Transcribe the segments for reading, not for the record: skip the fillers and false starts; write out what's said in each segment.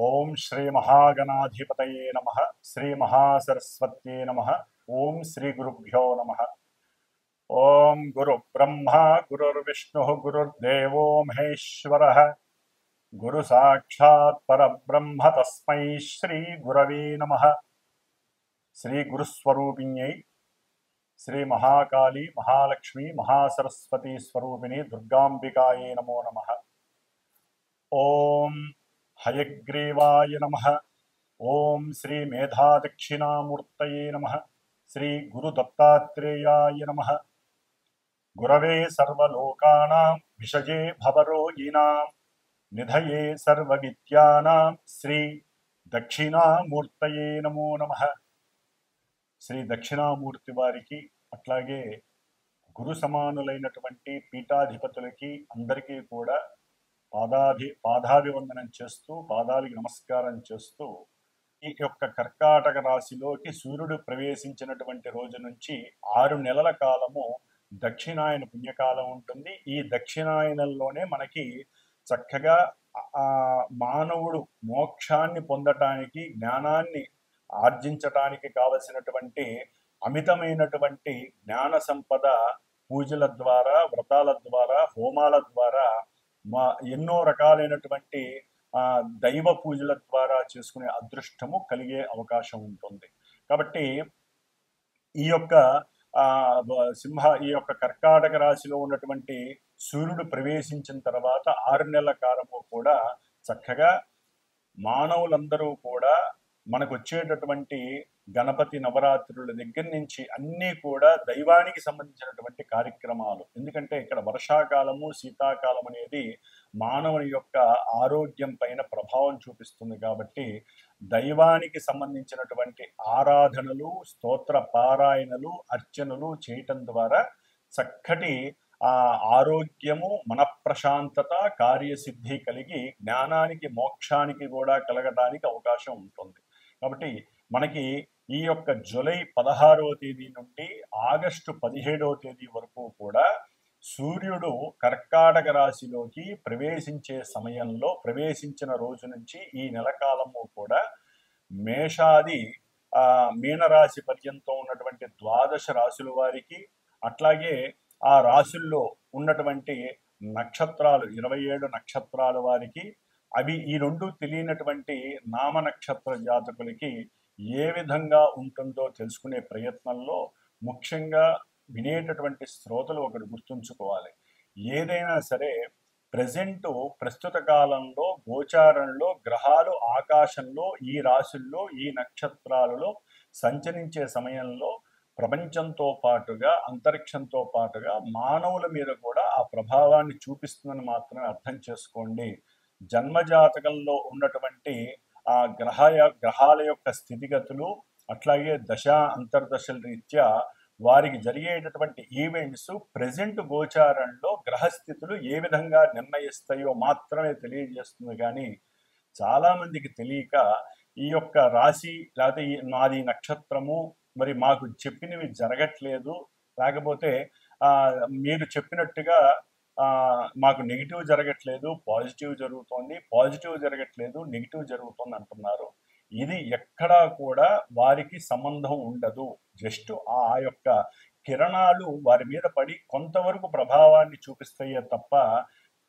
ఓం శ్రీ మహాగణాధిపతయే నమః. శ్రీ మహాసరస్వత్యే నమః. ఓం శ్రీ గురుభ్యో నమః. ఓం గురు బ్రహ్మ గురుర్విష్ణు గురుర్దేవో మహేశ్వరః. గురు సాక్షాత్ పరబ్రహ్మ తస్మై శ్రీ గురవే నమః. శ్రీ గురుస్వరూపిణ్యై శ్రీ మహాకాళీ మహాలక్ష్మి మహాసరస్వతి స్వరూపిణి దుర్గాంబికాయే నమో నమః. ఓం హయగ్రీవాయ నమః. ఓం శ్రీ మేధాదక్షిణామూర్తయే నమః. శ్రీ గురు దత్తాత్రేయాయ నమః. గురవే సర్వలోకానాం విషజే భవరోగిణాం నిధయే సర్వవిద్యానాం శ్రీ దక్షిణామూర్తయే నమో నమః. శ్రీ దక్షిణామూర్తి వారికి అట్లాగే గురు సమానులైనటువంటి పీఠాధిపతులకి అందరికీ కూడా పాదాభివందనం చేస్తూ పాదాలకి నమస్కారం చేస్తూ ఈ యొక్క కర్కాటక రాశిలోకి సూర్యుడు ప్రవేశించినటువంటి రోజు నుంచి 6 నెలల కాలము దక్షిణాయన పుణ్యకాలం ఉంటుంది. ఈ దక్షిణాయనంలోనే మనకి చక్కగా మానవుడు మోక్షాన్ని పొందటానికి జ్ఞానాన్ని ఆర్జించటానికి కావలసినటువంటి అమితమైనటువంటి జ్ఞాన సంపద పూజల ద్వారా వ్రతాల ద్వారా హోమాల ద్వారా ఎన్నో రకాలైనటువంటి దైవ పూజల ద్వారా చేసుకునే అదృష్టము కలిగే అవకాశం ఉంటుంది. కాబట్టి ఈ యొక్క ఈ యొక్క కర్కాటక రాశిలో ఉన్నటువంటి సూర్యుడు ప్రవేశించిన తర్వాత 6 నెలల కాలము కూడా చక్కగా మానవులందరూ కూడా మనకు వచ్చేటటువంటి గణపతి నవరాత్రుల దగ్గర నుంచి అన్నీ కూడా దైవానికి సంబంధించినటువంటి కార్యక్రమాలు. ఎందుకంటే ఇక్కడ వర్షాకాలము శీతాకాలం అనేది మానవుని యొక్క ఆరోగ్యం పైన ప్రభావం చూపిస్తుంది. కాబట్టి దైవానికి సంబంధించినటువంటి ఆరాధనలు స్తోత్ర పారాయణలు అర్చనలు చేయటం ద్వారా చక్కటి ఆరోగ్యము మనఃప్రశాంతత కార్యసిద్ధి కలిగి జ్ఞానానికి మోక్షానికి కూడా కలగడానికి అవకాశం ఉంటుంది. కాబట్టి మనకి ఈ యొక్క జూలై 16వ తేదీ నుండి ఆగస్టు 17వ తేదీ వరకు కూడా సూర్యుడు కర్కాటక రాశిలోకి ప్రవేశించే సమయంలో ప్రవేశించిన రోజు నుంచి ఈ నెల కాలము కూడా మేషాది మీనరాశి పర్యంతం ఉన్నటువంటి 12 రాశుల వారికి అట్లాగే ఆ రాశుల్లో ఉన్నటువంటి నక్షత్రాలు 27 నక్షత్రాల వారికి అవి ఈ రెండు తెలియనటువంటి నామ నక్షత్ర జాతకులకి ఏ విధంగా ఉంటుందో తెలుసుకునే ప్రయత్నంలో ముఖ్యంగా వినేటటువంటి శ్రోతలు ఒకటి గుర్తుంచుకోవాలి. ఏదైనా సరే ప్రస్తుత కాలంలో గోచారంలో గ్రహాలు ఆకాశంలో ఈ రాశుల్లో ఈ నక్షత్రాలలో సంచరించే సమయంలో ప్రపంచంతో పాటుగా అంతరిక్షంతో పాటుగా మానవుల మీద కూడా ఆ ప్రభావాన్ని చూపిస్తుందని మాత్రమే అర్థం చేసుకోండి. జన్మజాతకంలో ఉన్నటువంటి ఆ గ్రహాల యొక్క స్థితిగతులు అట్లాగే దశ అంతర్దశల రీత్యా వారికి జరిగేటటువంటి ఈవెంట్స్ ప్రెజెంట్ గోచారంలో గ్రహస్థితులు ఏ విధంగా నిర్ణయిస్తాయో మాత్రమే తెలియజేస్తుంది. కానీ చాలామందికి తెలియక ఈ యొక్క రాశి లేకపోతే నాది నక్షత్రము మరి మాకు చెప్పినవి జరగట్లేదు, లేకపోతే మీరు చెప్పినట్టుగా మాకు నెగిటివ్ జరగట్లేదు పాజిటివ్ జరుగుతోంది, పాజిటివ్ జరగట్లేదు నెగిటివ్ జరుగుతోంది అంటున్నారు. ఇది ఎక్కడా కూడా వారికి సంబంధం ఉండదు. జస్ట్ ఆ యొక్క కిరణాలు వారి మీద పడి కొంతవరకు ప్రభావాన్ని చూపిస్తాయే తప్ప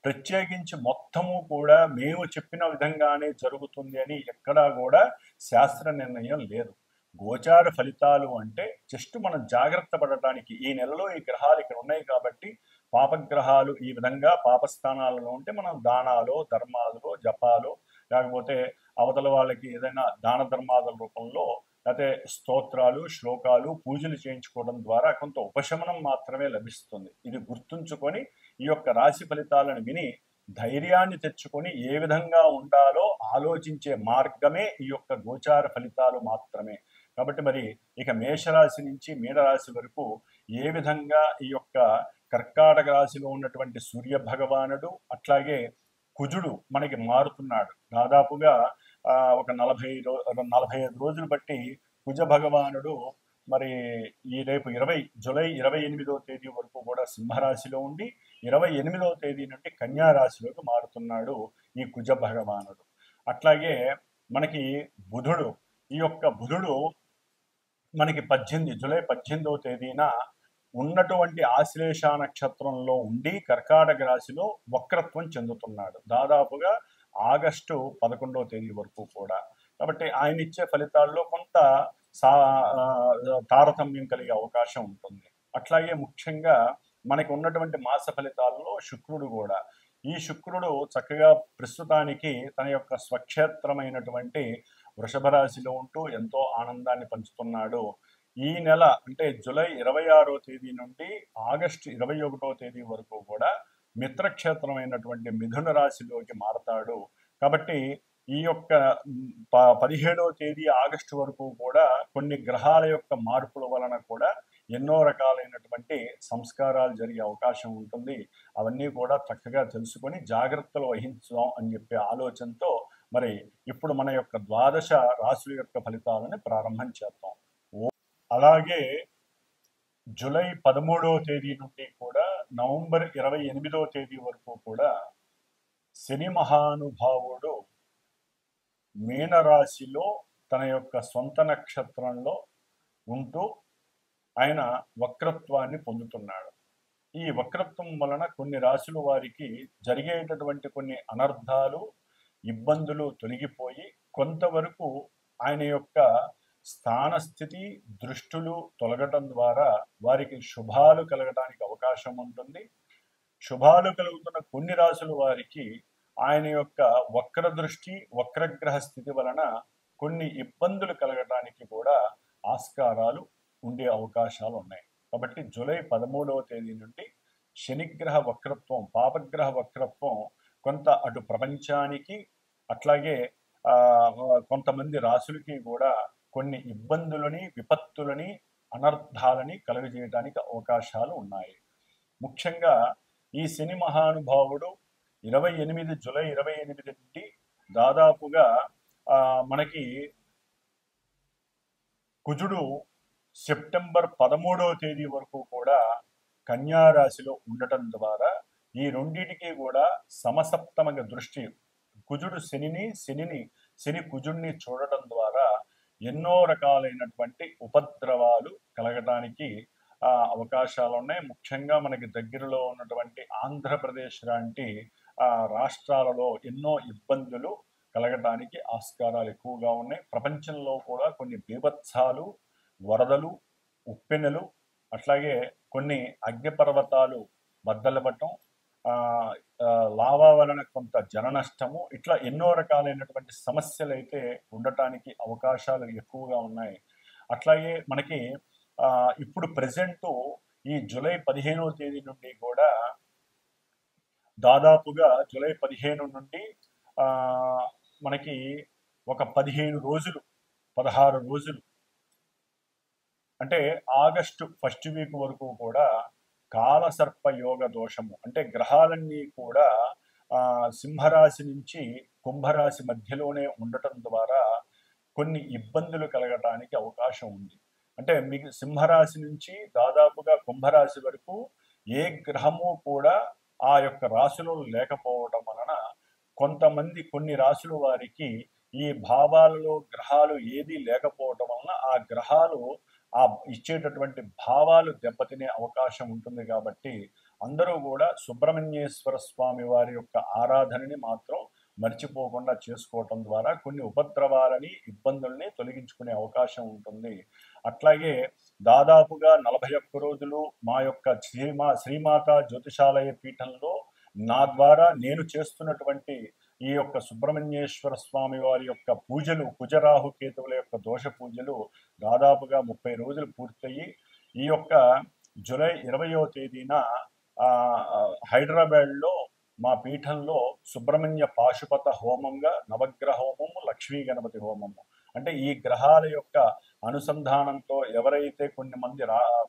ప్రత్యేకించి మొత్తము కూడా మేము చెప్పిన విధంగానే జరుగుతుంది అని ఎక్కడా కూడా శాస్త్ర నిర్ణయం లేదు. గోచార ఫలితాలు అంటే జస్ట్ మనం జాగ్రత్త పడటానికి ఈ నెలలో ఈ గ్రహాలు ఇక్కడ ఉన్నాయి కాబట్టి పాపగ్రహాలు ఈ విధంగా పాపస్థానాలలో ఉంటే మనం దానాలు ధర్మాలు జపాలు లేకపోతే అవతల వాళ్ళకి ఏదైనా దాన ధర్మాల రూపంలో లేకపోతే స్తోత్రాలు శ్లోకాలు పూజలు చేయించుకోవడం ద్వారా కొంత ఉపశమనం మాత్రమే లభిస్తుంది. ఇది గుర్తుంచుకొని ఈ యొక్క రాశి ఫలితాలను విని ధైర్యాన్ని తెచ్చుకొని ఏ విధంగా ఉండాలో ఆలోచించే మార్గమే ఈ యొక్క గోచార ఫలితాలు మాత్రమే. కాబట్టి మరి ఇక మేషరాశి నుంచి మీనరాశి వరకు ఏ విధంగా ఈ యొక్క కర్కాటక రాశిలో ఉన్నటువంటి సూర్య భగవానుడు అట్లాగే కుజుడు మనకి మారుతున్నాడు. దాదాపుగా ఒక 45 రోజులు బట్టి కుజ భగవానుడు మరి ఈ రేపు జూలై 28వ తేదీ వరకు కూడా సింహరాశిలో ఉండి 28వ తేదీ నుండి కన్యా రాశిలోకి మారుతున్నాడు ఈ కుజ భగవానుడు. అట్లాగే మనకి బుధుడు, ఈ యొక్క బుధుడు మనకి జూలై 18వ తేదీన ఉన్నటువంటి ఆశ్లేష నక్షత్రంలో ఉండి కర్కాటక రాశిలో వక్రత్వం చెందుతున్నాడు దాదాపుగా ఆగస్టు 11వ తేదీ వరకు కూడా. కాబట్టి ఆయన ఇచ్చే ఫలితాల్లో కొంత తారతమ్యం కలిగే అవకాశం ఉంటుంది. అట్లాగే ముఖ్యంగా మనకి ఉన్నటువంటి మాస ఫలితాల్లో శుక్రుడు కూడా, ఈ శుక్రుడు చక్కగా ప్రస్తుతానికి తన యొక్క స్వక్షేత్రమైనటువంటి వృషభ రాశిలో ఉంటూ ఎంతో ఆనందాన్ని పంచుతున్నాడు. ఈ నెల అంటే జూలై 26వ తేదీ నుండి ఆగస్టు 21వ తేదీ వరకు కూడా మిత్రక్షేత్రమైనటువంటి మిథున రాశిలోకి మారతాడు. కాబట్టి ఈ యొక్క 17వ తేదీ ఆగస్టు వరకు కూడా కొన్ని గ్రహాల యొక్క మార్పుల వలన కూడా ఎన్నో రకాలైనటువంటి సంస్కారాలు జరిగే అవకాశం ఉంటుంది. అవన్నీ కూడా చక్కగా తెలుసుకొని జాగ్రత్తలు వహించుదాం అని చెప్పే ఆలోచనతో మరి ఇప్పుడు మన యొక్క ద్వాదశ రాశుల యొక్క ఫలితాలను ప్రారంభం చేద్దాం. అలాగే జూలై 13వ తేదీ నుండి కూడా నవంబర్ 28వ తేదీ వరకు కూడా శని మహానుభావుడు మీనరాశిలో తన యొక్క సొంత నక్షత్రంలో ఉంటూ ఆయన వక్రత్వాన్ని పొందుతున్నాడు. ఈ వక్రత్వం వలన కొన్ని రాశుల వారికి జరిగేటటువంటి కొన్ని అనర్థాలు, ఇబ్బందులు తొలగిపోయి కొంతవరకు ఆయన యొక్క స్థానస్థితి దృష్టులు తొలగటం ద్వారా వారికి శుభాలు కలగడానికి అవకాశం ఉంటుంది. శుభాలు కలుగుతున్న కొన్ని రాశుల వారికి ఆయన యొక్క వక్ర దృష్టి, వక్రగ్రహ స్థితి వలన కొన్ని ఇబ్బందులు కలగటానికి కూడా ఆస్కారాలు ఉండే అవకాశాలు ఉన్నాయి. కాబట్టి జూలై 13వ తేదీ నుండి శనిగ్రహ వక్రత్వం, పాపగ్రహ వక్రత్వం కొంత అటు ప్రపంచానికి అట్లాగే కొంతమంది రాశులకి కూడా కొన్ని ఇబ్బందులని, విపత్తులని, అనర్థాలని కలుగజేయడానికి అవకాశాలు ఉన్నాయి. ముఖ్యంగా ఈ శని మహానుభావుడు జూలై 28 నుండి దాదాపుగా మనకి కుజుడు సెప్టెంబర్ 13వ తేదీ వరకు కూడా కన్యా రాశిలో ఉండటం ద్వారా ఈ రెండింటికి కూడా సమసప్తమగ దృష్టి, కుజుడు శని కుజుడిని చూడటం ద్వారా ఎన్నో రకాలైనటువంటి ఉపద్రవాలు కలగడానికి అవకాశాలు ఉన్నాయి. ముఖ్యంగా మనకి దగ్గరలో ఉన్నటువంటి ఆంధ్రప్రదేశ్ లాంటి రాష్ట్రాలలో ఎన్నో ఇబ్బందులు కలగడానికి ఆస్కారాలు ఎక్కువగా ఉన్నాయి. ప్రపంచంలో కూడా కొన్ని బీభత్సాలు, వరదలు, ఉప్పెనలు, అట్లాగే కొన్ని అగ్నిపర్వతాలు బద్దలపడటం, లావా వలన కొంత జన నష్టము, ఇట్లా ఎన్నో రకాలైనటువంటి సమస్యలు అయితే ఉండటానికి అవకాశాలు ఎక్కువగా ఉన్నాయి. అట్లాగే మనకి ఇప్పుడు ప్రెజెంటు ఈ జూలై 15వ తేదీ నుండి కూడా దాదాపుగా జూలై 15 నుండి మనకి ఒక 15 రోజులు, 16 రోజులు అంటే ఆగస్టు ఫస్ట్ వీక్ వరకు కూడా కాలసర్ప యోగ దోషము, అంటే గ్రహాలన్నీ కూడా సింహరాశి నుంచి కుంభరాశి మధ్యలోనే ఉండటం ద్వారా కొన్ని ఇబ్బందులు కలగటానికి అవకాశం ఉంది. అంటే మీకు సింహరాశి నుంచి దాదాపుగా కుంభరాశి వరకు ఏ గ్రహము కూడా ఆ యొక్క రాశిలో లేకపోవడం వలన కొంతమంది కొన్ని రాశుల వారికి ఈ భావాలలో గ్రహాలు ఏది లేకపోవటం వలన ఆ గ్రహాలు ఇచ్చేటటువంటి భావాలు దెబ్బతినే అవకాశం ఉంటుంది. కాబట్టి అందరూ కూడా సుబ్రహ్మణ్యేశ్వర స్వామి వారి యొక్క ఆరాధనని మాత్రం మర్చిపోకుండా చేసుకోవటం ద్వారా కొన్ని ఉపద్రవాలని, ఇబ్బందుల్ని తొలగించుకునే అవకాశం ఉంటుంది. అట్లాగే దాదాపుగా 41 రోజులు మా యొక్క శ్రీమాత జ్యోతిషాలయ పీఠంలో నా ద్వారా నేను చేస్తున్నటువంటి ఈ యొక్క సుబ్రహ్మణ్యేశ్వర స్వామి వారి యొక్క పూజలు, కుజరాహు కేతువుల యొక్క దోష పూజలు దాదాపుగా 30 రోజులు పూర్తయి ఈ యొక్క జూలై 20వ తేదీన హైదరాబాద్లో మా పీఠంలో సుబ్రహ్మణ్య పాశుపత హోమంగా నవగ్రహ హోమము, లక్ష్మీ గణపతి హోమము, అంటే ఈ గ్రహాల యొక్క అనుసంధానంతో ఎవరైతే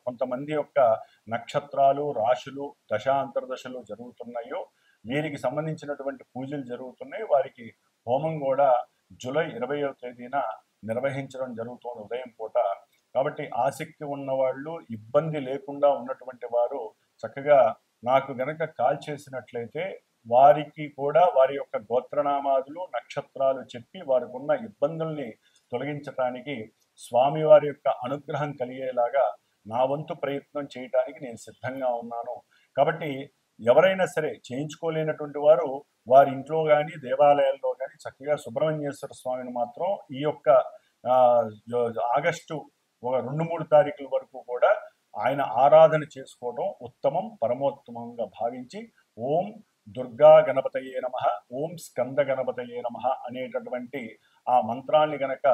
కొంతమంది యొక్క నక్షత్రాలు, రాశులు, దశాంతర్దశలు జరుగుతున్నాయో వీరికి సంబంధించినటువంటి పూజలు జరుగుతున్నాయి. వారికి హోమం కూడా జూలై 20వ తేదీన నిర్వహించడం జరుగుతుంది ఉదయం పూట. కాబట్టి ఆసక్తి ఉన్నవాళ్ళు, ఇబ్బంది లేకుండా ఉన్నటువంటి వారు చక్కగా నాకు గనక కాల్ చేసినట్లయితే వారికి కూడా వారి యొక్క గోత్రనామాదులు నక్షత్రాలు చెప్పి వారికి ఉన్న ఇబ్బందుల్ని తొలగించడానికి స్వామివారి యొక్క అనుగ్రహం కలిగేలాగా నా వంతు ప్రయత్నం చేయడానికి నేను సిద్ధంగా ఉన్నాను. కాబట్టి ఎవరైనా సరే చేయించుకోలేనటువంటి వారు వారి ఇంట్లో కానీ దేవాలయాల్లో కానీ చక్కగా సుబ్రహ్మణ్యేశ్వర స్వామిని మాత్రం ఈ యొక్క ఆగస్టు 2-3 తారీఖుల వరకు కూడా ఆయన ఆరాధన చేసుకోవడం ఉత్తమం, పరమోత్తమంగా భావించి ఓం దుర్గా గణపతయే నమః, ఓం స్కంద గణపతయే నమః అనేటటువంటి ఆ మంత్రాన్ని గనక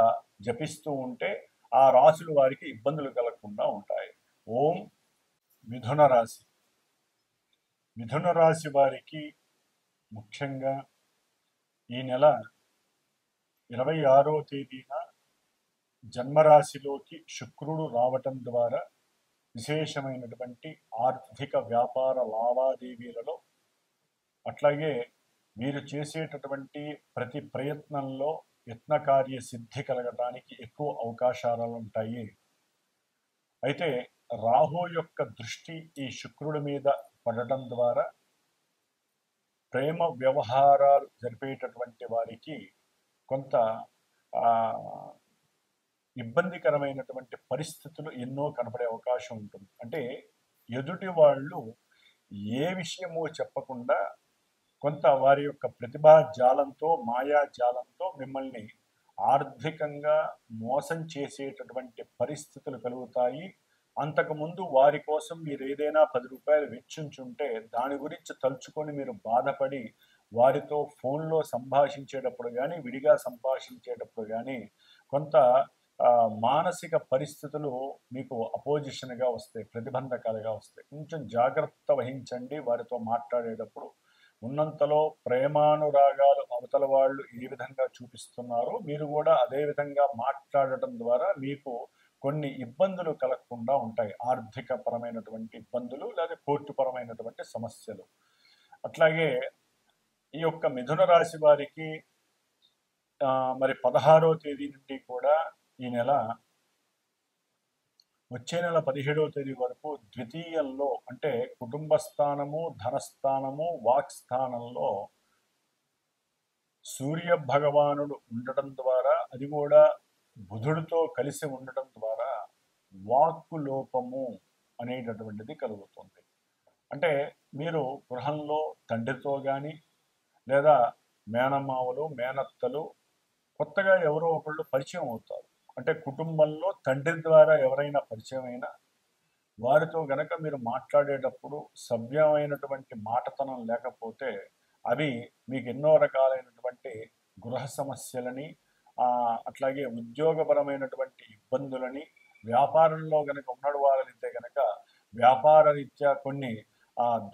జపిస్తూ ఉంటే ఆ రాశుల వారికి ఇబ్బందులు కలగకుండా ఉంటాయి. ఓం మిథున రాశి. మిథున రాశి వారికి ముఖ్యంగా ఈ నెల 26వ తేదీన జన్మరాశిలోకి శుక్రుడు రావటం ద్వారా విశేషమైనటువంటి ఆర్థిక వ్యాపార లావాదేవీలలో, అట్లాగే మీరు చేసేటటువంటి ప్రతి ప్రయత్నంలో యత్నకార్య సిద్ధి కలగడానికి ఎక్కువ అవకాశాలు ఉంటాయి. అయితే రాహు యొక్క దృష్టి ఈ శుక్రుడి మీద పడటం ద్వారా ప్రేమ వ్యవహారాలు జరిపేటటువంటి వారికి కొంత ఇబ్బందికరమైనటువంటి పరిస్థితులు ఎన్నో కనపడే అవకాశం ఉంటుంది. అంటే ఎదుటి వాళ్ళు ఏ విషయమో చెప్పకుండా కొంత వారి యొక్క ప్రతిభా జాలంతో, మాయా జాలంతో మిమ్మల్ని ఆర్థికంగా మోసం చేసేటటువంటి పరిస్థితులు కలుగుతాయి. అంతకుముందు వారి కోసం మీరు ఏదైనా 10 రూపాయలు వెచ్చించుంటే దాని గురించి తలుచుకొని మీరు బాధపడి వారితో ఫోన్లో సంభాషించేటప్పుడు కానీ, విడిగా సంభాషించేటప్పుడు కానీ కొంత మానసిక పరిస్థితులు మీకు అపోజిషన్గా వస్తాయి, ప్రతిబంధకాలుగా వస్తాయి. కొంచెం జాగ్రత్త వహించండి వారితో మాట్లాడేటప్పుడు. ఉన్నంతలో ప్రేమానురాగాలు అవతల వాళ్ళు ఏ విధంగా చూపిస్తున్నారో మీరు కూడా అదే విధంగా మాట్లాడటం ద్వారా మీకు కొన్ని ఇబ్బందులు కలగకుండా ఉంటాయి. ఆర్థిక పరమైనటువంటి ఇబ్బందులు లేదా కోర్టు పరమైనటువంటి సమస్యలు. అట్లాగే ఈ యొక్క మిథున రాశి వారికి మరి 16వ తేదీ నుండి కూడా ఈ నెల వచ్చే నెల 17వ తేదీ వరకు ద్వితీయంలో అంటే కుటుంబ స్థానము, ధనస్థానము, వాక్ స్థానంలో సూర్య భగవానుడు ఉండటం ద్వారా, అది కూడా బుధుడితో కలిసి ఉండటం ద్వారా వాక్కు లోపము అనేటటువంటిది కలుగుతుంది. అంటే మీరు గృహంలో తండ్రితో కానీ లేదా మేనమావలు, మేనత్తలు కొత్తగా ఎవరో ఒకళ్ళు పరిచయం అవుతారు. అంటే కుటుంబంలో తండ్రి ద్వారా ఎవరైనా పరిచయం అయినా వారితో గనక మీరు మాట్లాడేటప్పుడు సభ్యమైనటువంటి మాటతనం లేకపోతే అవి మీకు ఎన్నో రకాలైనటువంటి గృహ సమస్యలని, అట్లాగే ఉద్యోగపరమైనటువంటి ఇబ్బందులని, వ్యాపారంలో గనక ఉన్నడు వాళ్ళైతే గనక వ్యాపార రీత్యా కొన్ని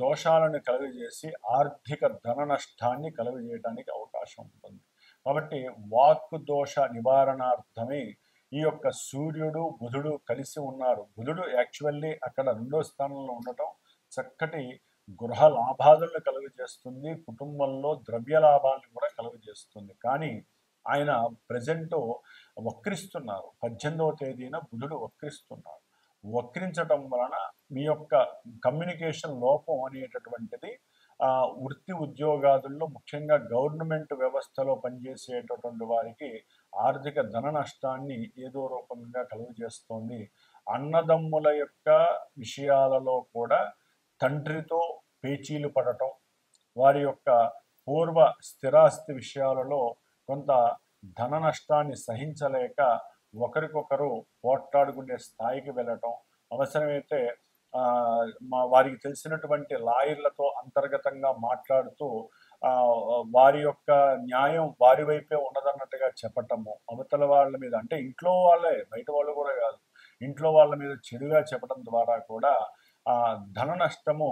దోషాలను కలుగజేసి ఆర్థిక ధన నష్టాన్ని కలుగజేయడానికి అవకాశం ఉంటుంది. కాబట్టి వాక్కు దోష నివారణార్థమే ఈ యొక్క సూర్యుడు, బుధుడు కలిసి ఉన్నారు. బుధుడు యాక్చువల్లీ అక్కడ 2వ స్థానంలో ఉండటం చక్కటి గృహ లాభాలను కలుగజేస్తుంది, కుటుంబంలో ద్రవ్య లాభాలను కూడా కలుగజేస్తుంది. కానీ ఆయన ప్రజెంట్ వక్రిస్తున్నారు. 18వ తేదీన బుధుడు వక్రిస్తున్నారు. వక్రించటం వలన మీ యొక్క కమ్యూనికేషన్ లోపం అనేటటువంటిది వృత్తి ఉద్యోగాదుల్లో ముఖ్యంగా గవర్నమెంట్ వ్యవస్థలో పనిచేసేటటువంటి వారికి ఆర్థిక ధన నష్టాన్ని ఏదో రూపంగా కలుగజేస్తోంది. అన్నదమ్ముల యొక్క విషయాలలో కూడా తండ్రితో పేచీలు పడటం, వారి యొక్క పూర్వ స్థిరాస్తి విషయాలలో కొంత ధన నష్టాన్ని సహించలేక ఒకరికొకరు పోట్లాడుకునే స్థాయికి వెళ్ళటం, అవసరమైతే వారికి తెలిసినటువంటి లాయర్లతో అంతర్గతంగా మాట్లాడుతూ వారి యొక్క న్యాయం వారి వైపే ఉన్నదన్నట్టుగా చెప్పటము, అవతల వాళ్ళ మీద అంటే ఇంట్లో వాళ్ళే, బయట వాళ్ళు కూడా కాదు, ఇంట్లో వాళ్ళ మీద చెడుగా చెప్పడం ద్వారా కూడా ధన నష్టము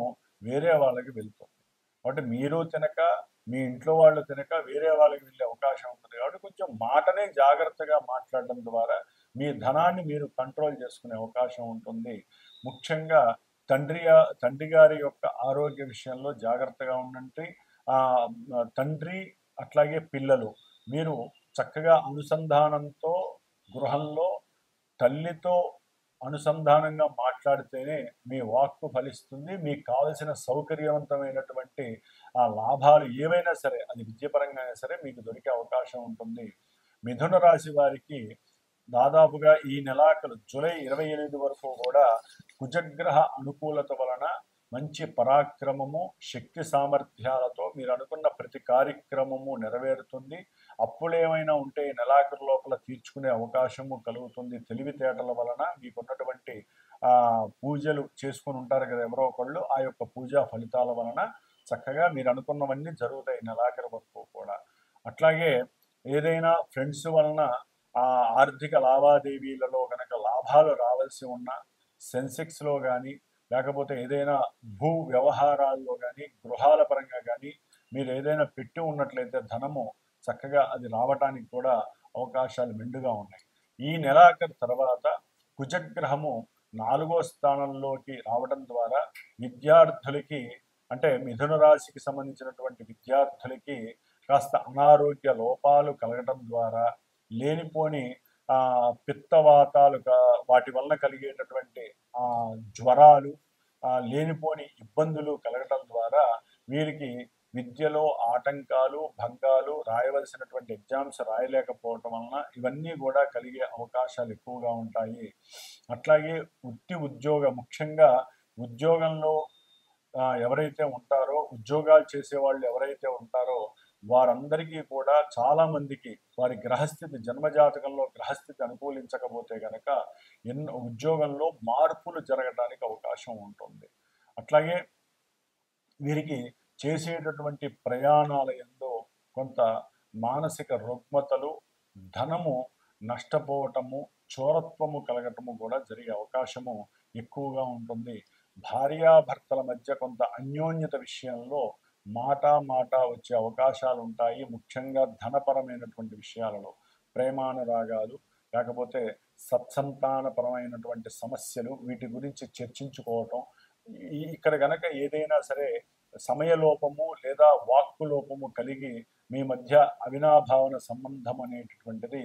వేరే వాళ్ళకి వెళ్తుంది. కాబట్టి మీరు తినక, మీ ఇంట్లో వాళ్ళు తినక వేరే వాళ్ళకి వెళ్ళే అవకాశం ఉంటుంది. కాబట్టి కొంచెం మాటనే జాగ్రత్తగా మాట్లాడడం ద్వారా మీ ధనాన్ని మీరు కంట్రోల్ చేసుకునే అవకాశం ఉంటుంది. ముఖ్యంగా తండ్రి గారి యొక్క ఆరోగ్య విషయంలో జాగ్రత్తగా ఉండండి. తండ్రి అట్లాగే పిల్లలు మీరు చక్కగా అనుసంధానంతో గృహంలో తల్లితో అనుసంధానంగా మాట్లాడితేనే మీ వాక్కు ఫలిస్తుంది. మీకు కావలసిన సౌకర్యవంతమైనటువంటి ఆ లాభాలు ఏవైనా సరే, అది విద్యపరంగా అయినా సరే మీకు దొరికే అవకాశం ఉంటుంది. మిథున రాశి వారికి దాదాపుగా ఈ నెలాఖరు జూలై 28 వరకు కూడా కుజగ్రహ అనుకూలత వలన మంచి పరాక్రమము, శక్తి సామర్థ్యాలతో మీరు అనుకున్న ప్రతి కార్యక్రమము నెరవేరుతుంది. అప్పులేమైనా ఉంటే ఈ నెలాఖరు లోపల తీర్చుకునే అవకాశము కలుగుతుంది. తెలివితేటల వలన మీకున్నటువంటి పూజలు చేసుకుని ఉంటారు కదా ఎవరో ఒకళ్ళు, ఆ యొక్క పూజా ఫలితాల వలన చక్కగా మీరు అనుకున్నవన్నీ జరుగుతాయి నెలాఖరు వరకు కూడా. అట్లాగే ఏదైనా ఫ్రెండ్స్ వలన ఆర్థిక లావాదేవీలలో కనుక లాభాలు రావాల్సి ఉన్న సెన్సెక్స్లో కానీ, లేకపోతే ఏదైనా భూ వ్యవహారాల్లో కానీ, గృహాల పరంగా కానీ మీరు ఏదైనా పెట్టి ఉన్నట్లయితే ధనము చక్కగా అది రావటానికి కూడా అవకాశాలు మెండుగా ఉన్నాయి. ఈ నెలాఖరు తర్వాత కుజగ్రహము 4వ స్థానంలోకి రావడం ద్వారా విద్యార్థులకి, అంటే మిథున రాశికి సంబంధించినటువంటి విద్యార్థులకి కాస్త అనారోగ్య లోపాలు కలగడం ద్వారా, లేనిపోని పిత్తవాతాలు వాటి వలన కలిగేటటువంటి జ్వరాలు, లేనిపోని ఇబ్బందులు కలగడం ద్వారా వీరికి విద్యలో ఆటంకాలు, భంగాలు, రాయవలసినటువంటి ఎగ్జామ్స్ రాయలేకపోవటం వలన ఇవన్నీ కూడా కలిగే అవకాశాలు ఎక్కువగా ఉంటాయి. అట్లాగే ముఖ్యంగా ఉద్యోగంలో ఎవరైతే ఉంటారో, ఉద్యోగాలు చేసేవాళ్ళు ఎవరైతే ఉంటారో వారందరికీ కూడా చాలామందికి వారి గ్రహస్థితి, జన్మజాతకంలో గ్రహస్థితి అనుకూలించకపోతే కనుక ఉద్యోగంలో మార్పులు జరగడానికి అవకాశం ఉంటుంది. అట్లాగే వీరికి చేసేటటువంటి ప్రయాణాల యందు కొంత మానసిక రుగ్మతలు, ధనము నష్టపోవటము, చోరత్వము కలగటము కూడా జరిగే అవకాశము ఎక్కువగా ఉంటుంది. భార్యాభర్తల మధ్య కొంత అన్యోన్యత విషయంలో మాట వచ్చే అవకాశాలు ఉంటాయి. ముఖ్యంగా ధనపరమైనటువంటి విషయాలలో ప్రేమానురాగాలు, లేకపోతే సత్సంతానపరమైనటువంటి సమస్యలు, వీటి గురించి చర్చించుకోవటం. ఇక్కడ గనక ఏదైనా సరే సమయలోపము లేదా వాక్కు లోపము కలిగి మీ మధ్య అవినాభావన సంబంధం అనేటటువంటిది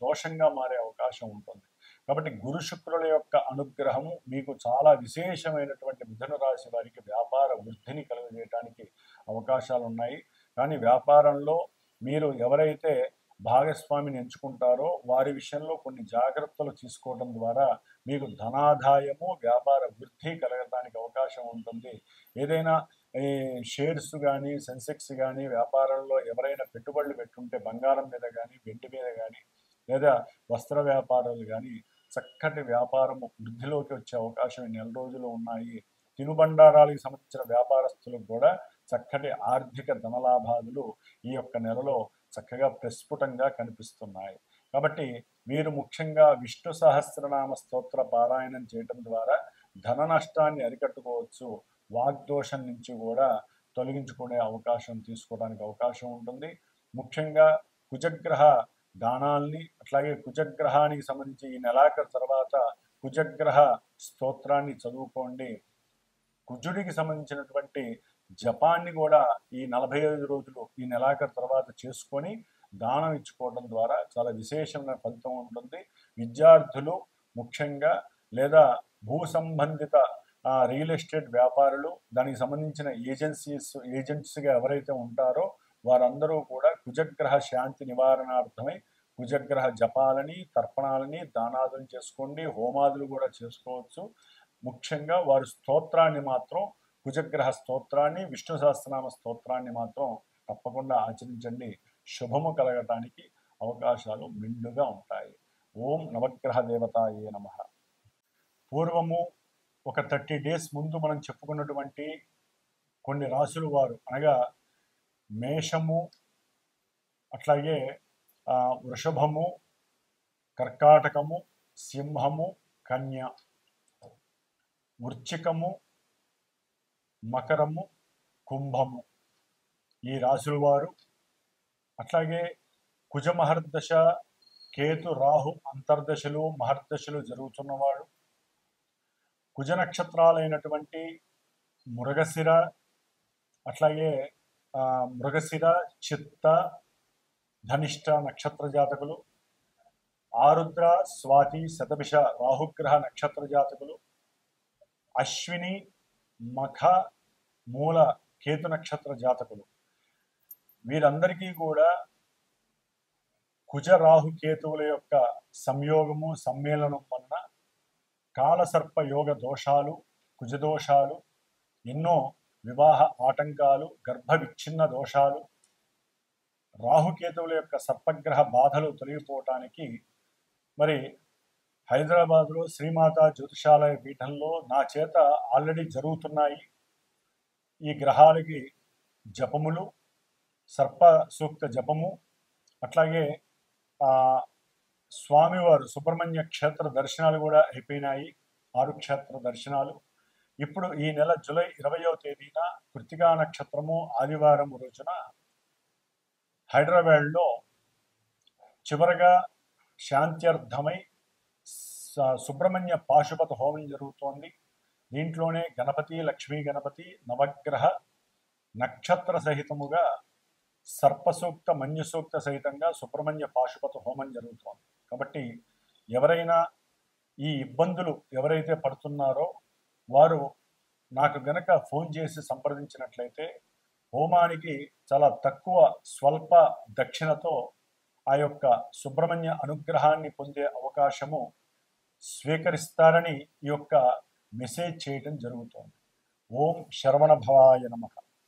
దోషంగా మారే అవకాశం ఉంటుంది. కాబట్టి గురు శుక్రుల యొక్క అనుగ్రహము మీకు చాలా విశేషమైనటువంటి మిథున రాశి వారికి వ్యాపార వృద్ధిని కలుగజేయడానికి అవకాశాలు ఉన్నాయి. కానీ వ్యాపారంలో మీరు ఎవరైతే భాగస్వామిని ఎంచుకుంటారో వారి విషయంలో కొన్ని జాగ్రత్తలు తీసుకోవడం ద్వారా మీకు ధనాదాయము, వ్యాపార వృద్ధి కలగడానికి అవకాశం ఉంటుంది. ఏదైనా షేర్స్ కానీ, సెన్సెక్స్ కానీ వ్యాపారంలో ఎవరైనా పెట్టుబడులు పెట్టుంటే బంగారం మీద కానీ, వెండి మీద కానీ, లేదా వస్త్ర వ్యాపారాలు కానీ చక్కటి వ్యాపారము వృద్ధిలోకి వచ్చే అవకాశం ఈ నెల రోజులు ఉన్నాయి. తినుబండారాలకు సంబంధించిన వ్యాపారస్తులకు కూడా చక్కటి ఆర్థిక ధనలాభాలు ఈ యొక్క నెలలో చక్కగా ప్రస్ఫుటంగా కనిపిస్తున్నాయి. కాబట్టి మీరు ముఖ్యంగా విష్ణు సహస్రనామ స్తోత్ర పారాయణం చేయటం ద్వారా ధన నష్టాన్ని అరికట్టుకోవచ్చు. వాగ్దోషం నుంచి కూడా తొలగించుకునే అవకాశం తీసుకోవడానికి అవకాశం ఉంటుంది. ముఖ్యంగా కుజగ్రహ దానాల్ని, అట్లాగే కుజగ్రహానికి సంబంధించి ఈ నెలాఖరు తర్వాత కుజగ్రహ స్తోత్రాన్ని చదువుకోండి. కుజుడికి సంబంధించినటువంటి జపాన్ని కూడా ఈ 45 రోజులు ఈ నెలాఖరు తర్వాత చేసుకొని దానం ఇచ్చుకోవడం ద్వారా చాలా విశేషమైన ఫలితం ఉంటుంది. విద్యార్థులు ముఖ్యంగా, లేదా భూ సంబంధిత రియల్ ఎస్టేట్ వ్యాపారులు, దానికి సంబంధించిన ఏజెంట్స్గా ఎవరైతే ఉంటారో వారందరూ కూడా కుజగ్రహ శాంతి నివారణార్థమై కుజగ్రహ జపాలని, తర్పణాలని, దానాదులు చేసుకోండి. హోమాదులు కూడా చేసుకోవచ్చు. ముఖ్యంగా వారు స్తోత్రాన్ని మాత్రం, కుజగ్రహ స్తోత్రాన్ని, విష్ణు సహస్రనామ స్తోత్రాన్ని మాత్రం తప్పకుండా ఆచరించండి. శుభము కలగటానికి అవకాశాలు మెండుగా ఉంటాయి. ఓం నవగ్రహ దేవతాయే నమః. పూర్వము ఒక 30 days ముందు మనం చెప్పుకున్నటువంటి కొన్ని రాసులు వారు, అనగా మేషము, అట్లాగే వృషభము, కర్కాటకము, సింహము, కన్య, వృశ్చికము, మకరము, కుంభము, ఈ రాశుల వారు. అట్లాగే కుజ మహర్దశ, కేతు రాహు అంతర్దశలు మహర్దశలు జరుగుతున్నవాడు. కుజ నక్షత్రాలైనటువంటి మృగశిర, అట్లాగే మృగశిర, చిత్త, ధనిష్ట నక్షత్ర జాతకులు, ఆరుద్ర, స్వాతి, శతభిష రాహుగ్రహ నక్షత్ర జాతకులు, అశ్విని, మఖ, మూల కేతు నక్షత్ర జాతకులు వీరందరికీ కూడా కుజ రాహు కేతువుల యొక్క సంయోగము సమ్మేళనం వలన కాలసర్ప యోగ దోషాలు, కుజదోషాలు, ఎన్నో వివాహ ఆటంకాలు, గర్భ విచ్ఛిన్న దోషాలు, రాహుకేతువుల యొక్క సర్పగ్రహ బాధలు తొలగిపోవటానికి మరి హైదరాబాద్లో శ్రీమాత జ్యోతిషాలయ పీఠంలో నా చేత ఆల్రెడీ జరుగుతున్నాయి. ఈ గ్రహాలకి జపములు, సర్ప సూక్త జపము, అట్లాగే స్వామివారు సుబ్రహ్మణ్య క్షేత్ర దర్శనాలు కూడా అయిపోయినాయి. 6 క్షేత్ర దర్శనాలు. ఇప్పుడు ఈ నెల జూలై 20వ తేదీన కృత్తికా నక్షత్రము ఆదివారం రోజున హైదరాబాద్లో చివరగా శాంత్యర్థమై సుబ్రహ్మణ్య పాశుపత హోమం జరుగుతోంది. దీంట్లోనే గణపతి, లక్ష్మీ గణపతి, నవగ్రహ నక్షత్ర సహితముగా సర్పసూక్త, మన్యసూక్త సహితంగా సుబ్రహ్మణ్య పాశుపత హోమం జరుగుతోంది. కాబట్టి ఎవరైనా ఈ ఇబ్బందులు ఎవరైతే పడుతున్నారో వారు నాకు గనక ఫోన్ చేసి సంప్రదించినట్లయితే హోమానికి చాలా తక్కువ స్వల్ప దక్షిణతో ఆ యొక్క సుబ్రహ్మణ్య అనుగ్రహాన్ని పొందే అవకాశము స్వీకరిస్తారని ఈ యొక్క మెసేజ్ చేయడం జరుగుతోంది. ఓం శరవణ భవాయ నమః.